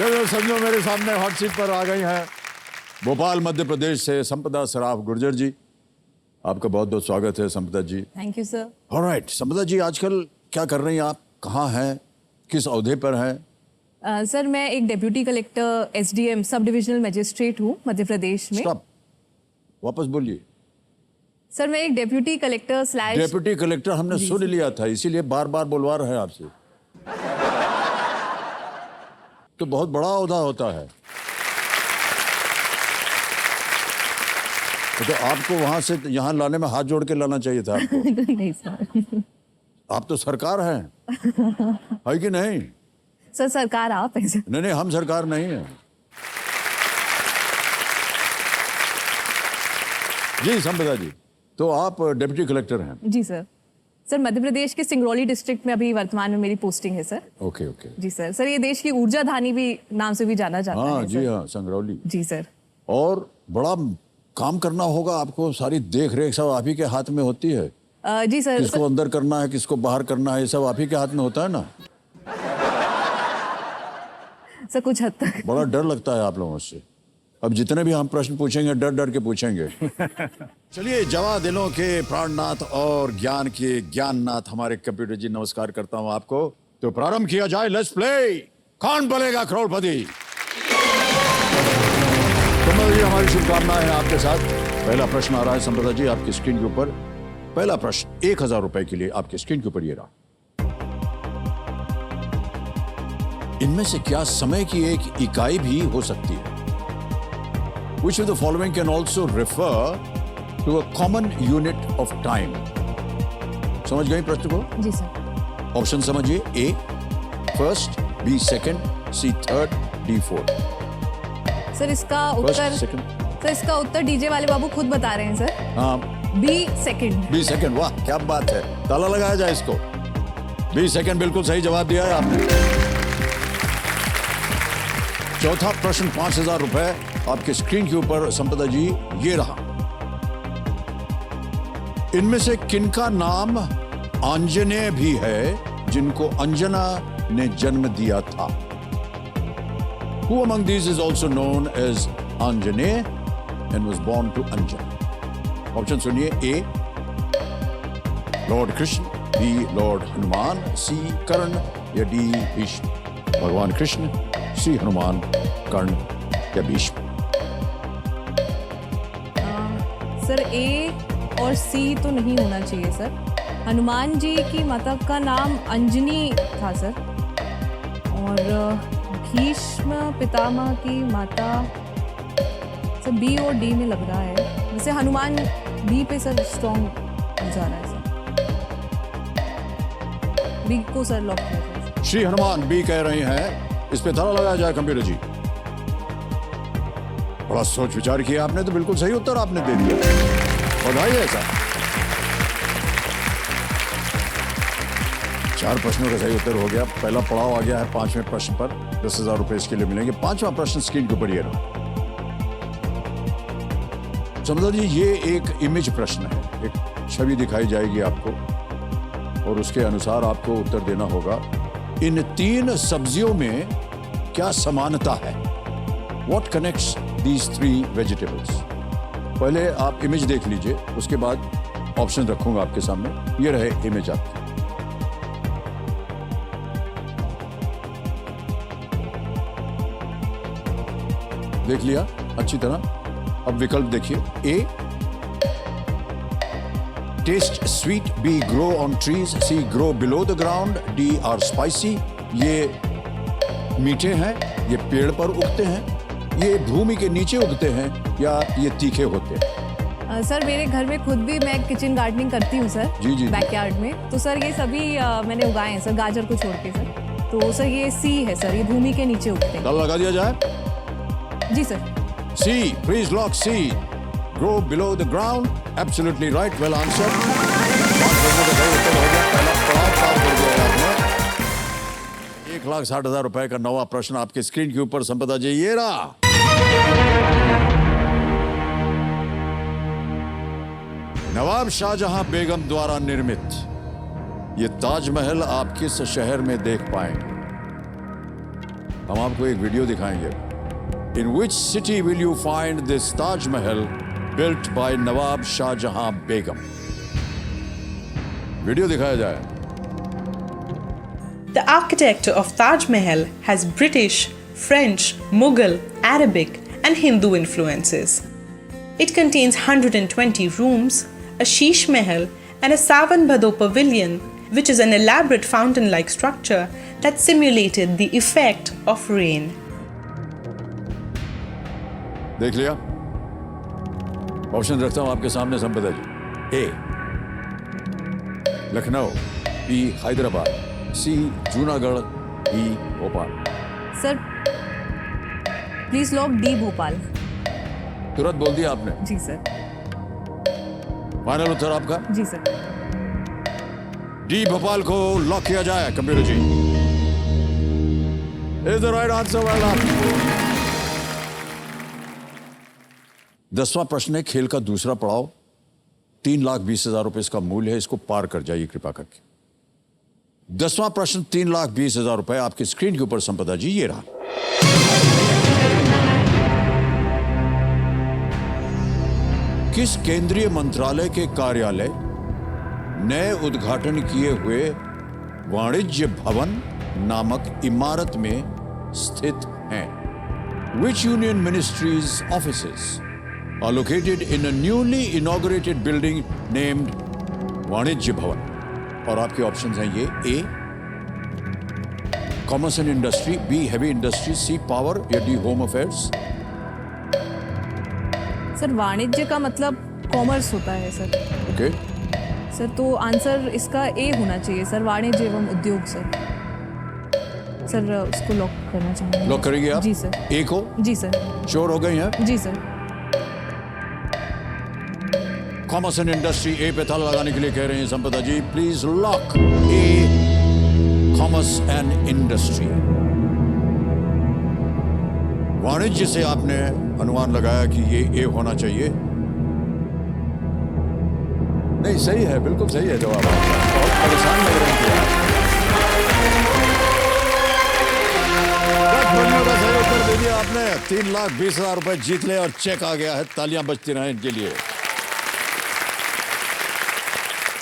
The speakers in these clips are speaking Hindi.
चलो समझो मेरे सामने हॉट सीट पर आ गई हैं भोपाल मध्य प्रदेश से संपदा सराफ गुर्जर जी। आपका बहुत बहुत स्वागत है Sampada ji. Thank you sir. Alright Sampada ji, आजकल क्या कर रही हैं आप, कहाँ हैं, किस ओहदे पर हैं? सर मैं एक deputy collector SDM sub divisional magistrate हूँ मध्य प्रदेश में। स्टॉप, वापस बोलिए। सर मैं एक डेप्यूटी कलेक्टर / डेप्यूटी कलेक्टर हमने सुन लिया था, इसीलिए बार बार बुलवा रहे हैं आपसे। तो बहुत बड़ा ओहदा होता है। तो आपको वहां से यहाँ लाने में हाथ जोड़ के लाना चाहिए था आपको। नहीं सर। आप तो सरकार हैं, है कि नहीं? सर सरकार आप हैं सर। नहीं, हम सरकार नहीं है जी। संपदा जी, तो आप डिप्टी कलेक्टर हैं? जी सर। सर मध्य प्रदेश के सिंगरौली डिस्ट्रिक्ट में अभी वर्तमान में मेरी पोस्टिंग है सर। ओके ओके जी सर। सर ये देश की ऊर्जा धानी भी नाम से भी जाना जाता हाँ है। जी हाँ, संगरौली। जी सर। और बड़ा काम करना होगा आपको, सारी देख रेख सब आप ही के हाथ में होती है। जी सर। किसको अंदर करना है, किसको बाहर करना है, ये सब आप ही के हाथ में होता है ना। सर कुछ हद तक। बड़ा डर लगता है आप लोगों से। अब जितने भी हम प्रश्न पूछेंगे डर डर के पूछेंगे। चलिए, जवा दिलों के प्राणनाथ और ज्ञान के ज्ञाननाथ हमारे कंप्यूटर जी, नमस्कार करता हूं आपको। तो प्रारंभ किया जाए, लेट्स प्ले। कौन बनेगा करोड़पति? संपदा जी, हमारी शुभकामनाएं हैं आपके साथ। पहला प्रश्न आ रहा है संपदा जी आपकी स्क्रीन के ऊपर। पहला प्रश्न 1000 रुपए के लिए आपकी स्क्रीन के ऊपर ये रहा। इनमें से क्या समय की एक इकाई भी हो सकती है? Which of the following can also refer to a common unit of time? समझ गई प्रश्न को? जी सर। ऑप्शन समझिए। ए फर्स्ट, बी सेकंड, सी थर्ड, डी फोर्थ। सर इसका उत्तर सर इसका उत्तर डीजे वाले बाबू खुद बता रहे हैं सर। हाँ, बी सेकंड। B second. वाह क्या बात है, ताला लगाया जाए इसको। बी सेकंड बिल्कुल सही जवाब दिया है आपने। चौथा प्रश्न 5000 रुपए आपके स्क्रीन के ऊपर संपदा जी ये रहा। इनमें से किनका नाम आंजनेय भी है जिनको अंजना ने जन्म दिया था? Who among these is also known as Anjaneya and was born to Anjana? Option सुनिए। A lord Krishna, B lord Hanuman, C Karna या डी भीष्म। भगवान कृष्ण, सी हनुमान, कर्ण या भीष्म। सर ए और सी तो नहीं होना चाहिए सर। हनुमान जी की माता का नाम अंजनी था सर। और भीष्म पितामह की माता सर बी और डी में लग रहा है। वैसे हनुमान बी पे सर स्ट्रॉन्ग जा रहा है सर। बी को सर लॉक किया। श्री हनुमान बी कह रही हैं, इस पे ताला लगाया जाए कंप्यूटर जी। बड़ा सोच विचार किया आपने, तो बिल्कुल सही उत्तर आपने दे दिया। बधाई है सर। 4 प्रश्नों का सही उत्तर हो गया। पहला पड़ाव आ गया है 5वें प्रश्न पर। 10,000 रुपए इसके लिए मिलेंगे। 5वां प्रश्न स्क्रीन के ऊपर ये रहा। संपदा जी, ये एक इमेज प्रश्न है, एक छवि दिखाई जाएगी आपको और उसके अनुसार आपको उत्तर देना होगा। इन 3 सब्जियों में क्या समानता है? What connects these 3 vegetables? पहले आप इमेज देख लीजिए, उसके बाद ऑप्शन रखूंगा आपके सामने। ये रहे इमेज आपकी। देख लिया अच्छी तरह। अब विकल्प देखिए। A taste sweet, B grow on trees, C grow below the ground, D are spicy. ये मीठे हैं, ये पेड़ पर उगते हैं, ये भूमि के नीचे उगते हैं, या ये तीखे होते हैं? सर मेरे घर में खुद भी मैं किचन गार्डनिंग करती हूँ सर। जी। बैकयार्ड में। तो सर ये सभी मैंने उगाए हैं सर, गाजर को छोड़ के सर। तो सर ये सी है सर, ये भूमि के नीचे उगते हैं। ताला लगा दिया जाए। जी sir. C, please lock C, grow below the ground. Absolutely right, well answer. 5 प्रश्नों का सही उत्तर हो गया। पहला पड़ाव पार कर दिया आपने। 1,60,000 रुपए का 9वां प्रश्न आपके स्क्रीन के ऊपर संपदा जी ये रहा। नवाब शाहजहां बेगम द्वारा निर्मित ये ताजमहल आप किस शहर में देख पाएंगे? हम आपको एक वीडियो दिखाएंगे. In which city will you find this Taj Mahal built by Nawab Shah Jahan Begum? Video दिखाया जाए. The architecture of Taj Mahal has British, French, Mughal, Arabic, and Hindu influences. It contains 120 rooms, a Sheesh Mahal, and a Savan Bhado pavilion, which is an elaborate fountain-like structure that simulated the effect of rain. देख लिया. ऑप्शन रखता हूं आपके सामने Sampada ji. A Lucknow, B Hyderabad, C Junagadh, D Bhopal. Sir please lock D Bhopal. तुरंत बोल दिया आपने. जी सर. फाइनल उत्तर आपका. जी सर. डी भोपाल को लॉक किया जाए. Computer ji, is the right answer. Well done. 10वां प्रश्न है खेल का दूसरा पड़ाव. 3,20,000 रुपए इसका मूल्य है. इसको पार कर जाइए कृपा करके. 10वां प्रश्न 3,20,000 रुपए आपकी स्क्रीन के ऊपर संपदा जी ये रहा. किस केंद्रीय मंत्रालय के कार्यालय नए उद्घाटन किए हुए वाणिज्य भवन नामक इमारत में स्थित हैं? Which union ministries' offices are located in a newly inaugurated building named वाणिज्य भवन? और आपके ऑप्शंस हैं ये. A commerce and industry, B heavy industry, C power, या डी होम अफेयर्स. सर वाणिज्य का मतलब कॉमर्स होता है सर. ओके. सर तो आंसर इसका ए होना चाहिए सर. वाणिज्य एवं उद्योग सर. सर उसको लॉक करना चाहूँगी. लॉक करेंगे आप? जी सर. ए को जी सर. श्योर हो गई हैं? जी sir. Commerce and industry A पे ताला लगाने के लिए कह रहे हैं Sampada ji. Please lock A commerce and industry. वाणिज्य से आपने अनुमान लगाया कि ये ए होना चाहिए. नहीं, सही है, बिल्कुल सही है जवाब. बहुत परेशान लग रहे हैं. का सही उत्तर दे दिया आपने. 3,20,000 रुपए जीत ले और चेक आ गया है. तालियां बजती रहें इनके लिए.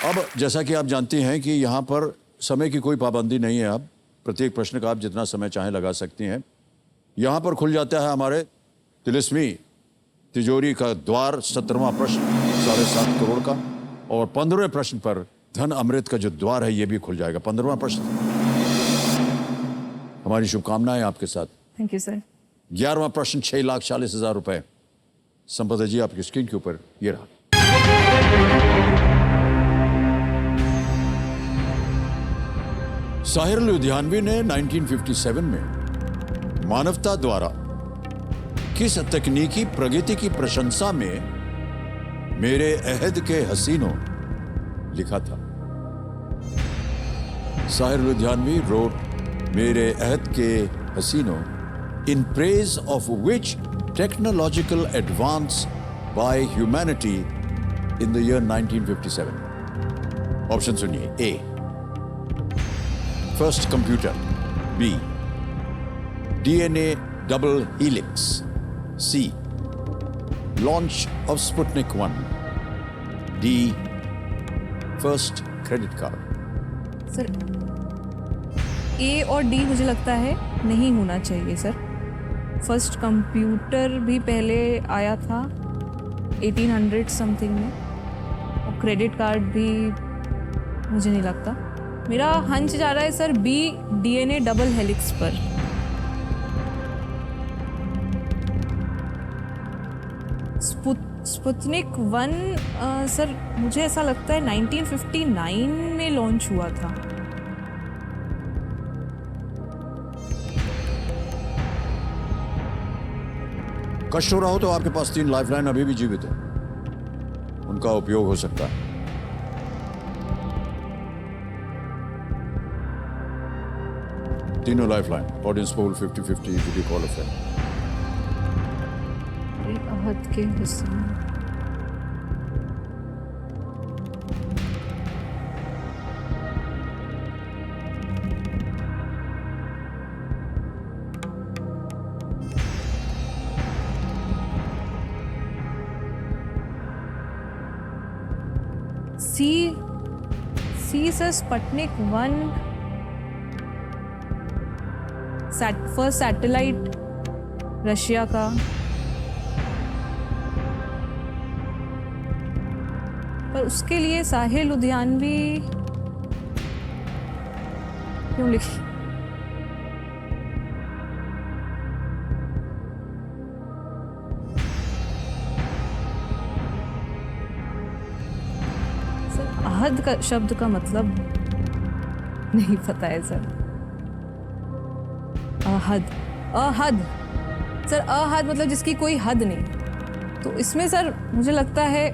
अब जैसा कि आप जानती हैं कि यहाँ पर समय की कोई पाबंदी नहीं है. आप प्रत्येक प्रश्न का आप जितना समय चाहें लगा सकती हैं. यहाँ पर खुल जाता है हमारे तिलिस्मी तिजोरी का द्वार. 17वां प्रश्न 7.5 करोड़ का, और 15वें प्रश्न पर धन अमृत का जो द्वार है ये भी खुल जाएगा. 15वां प्रश्न. हमारी शुभकामनाएं आपके साथ. Thank you sir. 11वां प्रश्न 6,40,000 रुपए. संपदा जी आपकी स्क्रीन के ऊपर ये रहा. साहिर लुधियानवी ने 1957 में मानवता द्वारा किस तकनीकी प्रगति की प्रशंसा में मेरे अहद के हसीनों लिखा था? साहिर लुधियानवी wrote मेरे अहद के हसीनों in praise of which technological advance by humanity in the year 1957. Option सुनिए. A first computer, B DNA double helix, C launch of Sputnik 1, D first credit card. Sir A और डी मुझे लगता है नहीं होना चाहिए सर. फर्स्ट कंप्यूटर भी पहले आया था 1800 समथिंग में, और क्रेडिट कार्ड भी मुझे नहीं लगता. मेरा हंच जा रहा है sir B DNA double helix पर. स्पुतनिक 1 सर मुझे ऐसा लगता है 1959 में लॉन्च हुआ था. कष्ट हो रहा हो तो आपके पास 3 लाइफलाइन अभी भी जीवित है, उनका उपयोग हो सकता है. तीनों lifeline audience poll 50-50 will qualify. Ahad के हिस्से C sir Sputnik 1 first satellite Russia का। पर उसके लिए साहिल लुधियानवी क्यों लिखी? सर अहद का शब्द का मतलब नहीं पता है सर। अहद सर, अहद मतलब जिसकी कोई हद नहीं। तो इसमें सर मुझे लगता है,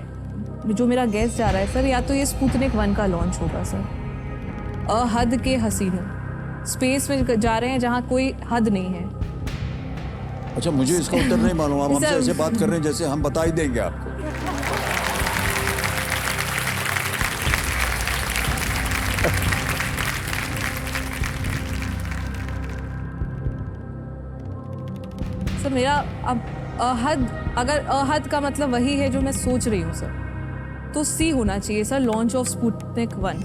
जो मेरा गैस जा रहा है सर, या तो ये स्पुतनिक 1 का लॉन्च होगा सर। अहद के हसीनों स्पेस में जा रहे हैं जहां कोई हद नहीं है। अच्छा, मुझे इसका उत्तर नहीं मालूम। आप हमसे ऐसे बात कर रहे हैं जैसे हम बता ही देंगे आपको। सर मेरा अब अहद, अगर अहद का मतलब वही है जो मैं सोच रही हूँ सर, तो सी होना चाहिए सर, लॉन्च ऑफ स्पुतनिक 1।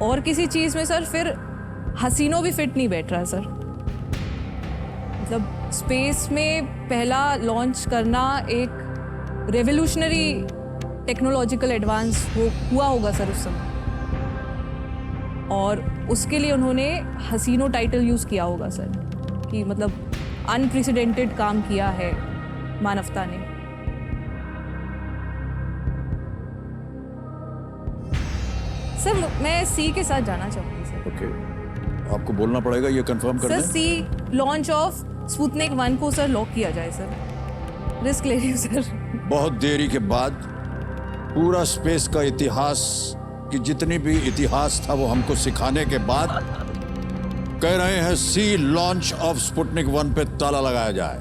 और किसी चीज में सर फिर हसीनो भी फिट नहीं बैठ रहा सर। मतलब स्पेस में पहला लॉन्च करना एक रेवोल्यूशनरी टेक्नोलॉजिकल एडवांस हुआ होगा सर उस समय, और उसके लिए उन्होंने हसीनो टाइटल यूज किया होगा सर, कि मतलब अनप्रेसिडेंटेड काम किया है मानवता ने। सर मैं सी के साथ जाना चाहूंगी सर। ओके, आपको बोलना पड़ेगा, ये कंफर्म कर सर दें। सी लॉन्च ऑफ स्पुतनिक 1 को सर लॉक किया जाए सर। रिस्क ले रही हूँ सर। बहुत देरी के बाद पूरा स्पेस का इतिहास कि जितनी भी इतिहास था वो हमको सिखाने के बाद कह रहे हैं सी लॉन्च ऑफ स्पुतनिक 1 पे ताला लगाया जाए।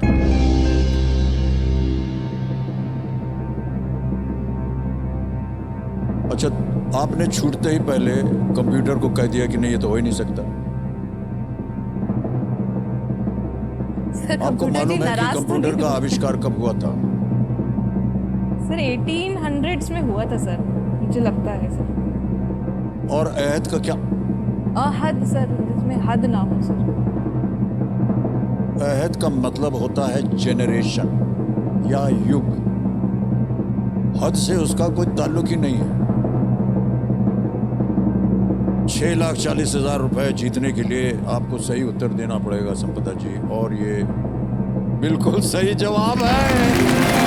अच्छा, आपने छूटते ही पहले कंप्यूटर को कह दिया कि नहीं, ये तो हो ही नहीं सकता। सर आपको मालूम है कि कंप्यूटर का आविष्कार कब हुआ था? सर 1800s में हुआ था सर, मुझे लगता है सर। और अहद का क्या? अहद सर, जिसमें हद ना हो सर। अहद का मतलब होता है जेनरेशन या युग। हद से उसका कोई ताल्लुक ही नहीं है। 6,40,000 रुपए जीतने के लिए आपको सही उत्तर देना पड़ेगा संपदा जी, और ये बिल्कुल सही जवाब है।